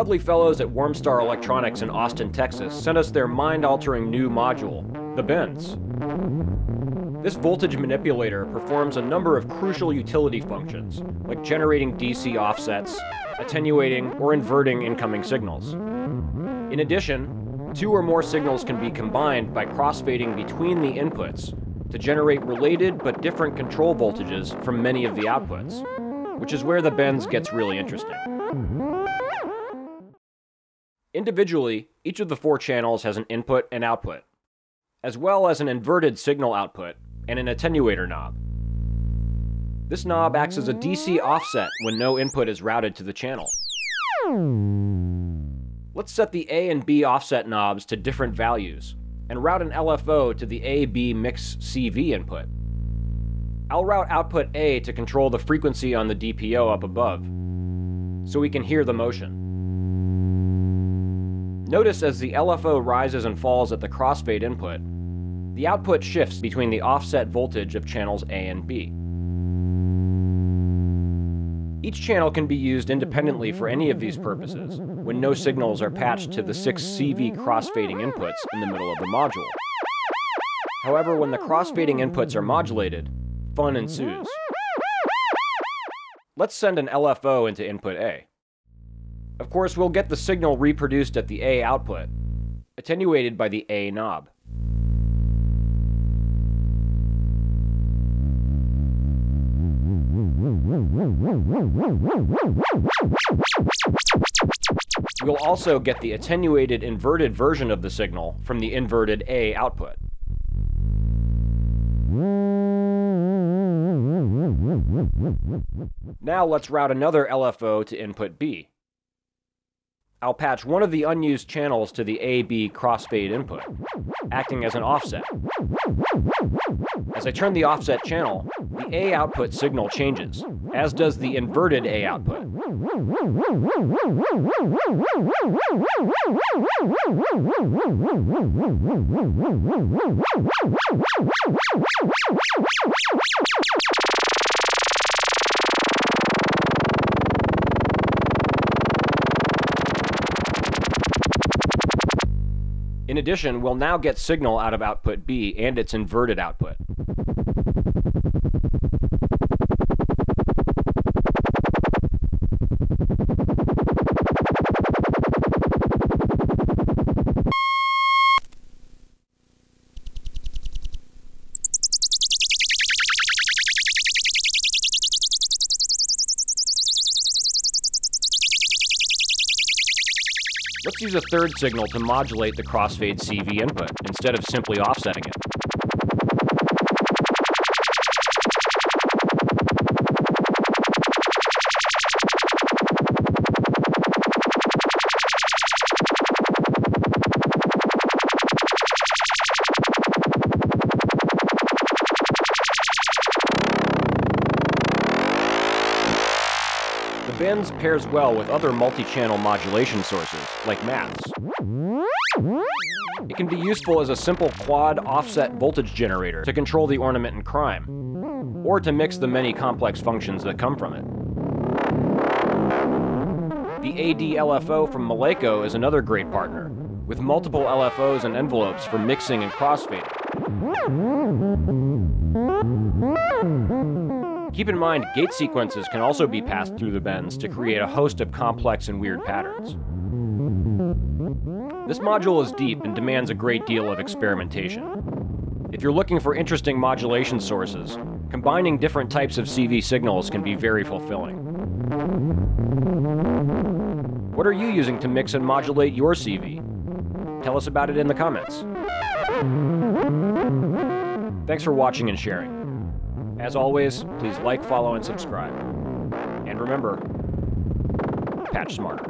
lovely fellows at Warmstar Electronics in Austin, Texas sent us their mind-altering new module, the bends. This voltage manipulator performs a number of crucial utility functions, like generating DC offsets, attenuating or inverting incoming signals. In addition, 2 or more signals can be combined by crossfading between the inputs to generate related but different control voltages from many of the outputs, which is where the bends gets really interesting. Individually, each of the 4 channels has an input and output, as well as an inverted signal output and an attenuator knob. This knob acts as a DC offset when no input is routed to the channel. Let's set the A and B offset knobs to different values and route an LFO to the A-B mix CV input. I'll route output A to control the frequency on the DPO up above, so we can hear the motion. Notice as the LFO rises and falls at the crossfade input, the output shifts between the offset voltage of channels A and B. Each channel can be used independently for any of these purposes when no signals are patched to the 6 CV crossfading inputs in the middle of the module. However, when the crossfading inputs are modulated, fun ensues. Let's send an LFO into input A. Of course, we'll get the signal reproduced at the A output, attenuated by the A knob. We'll also get the attenuated inverted version of the signal from the inverted A output. Now let's route another LFO to input B. I'll patch one of the unused channels to the A-B crossfade input, acting as an offset. As I turn the offset channel, the A output signal changes, as does the inverted A output. In addition, we'll now get signal out of output B and its inverted output. Let's use a third signal to modulate the crossfade CV input, instead of simply offsetting it. The bends pairs well with other multi-channel modulation sources, like maths. It can be useful as a simple quad offset voltage generator to control the ornament in crime, or to mix the many complex functions that come from it. The AD-LFO from Modular is another great partner, with multiple LFOs and envelopes for mixing and crossfading. Keep in mind, gate sequences can also be passed through the bends to create a host of complex and weird patterns. This module is deep and demands a great deal of experimentation. If you're looking for interesting modulation sources, combining different types of CV signals can be very fulfilling. What are you using to mix and modulate your CV? Tell us about it in the comments. Thanks for watching and sharing. As always, please like, follow, and subscribe. And remember, patch smarter.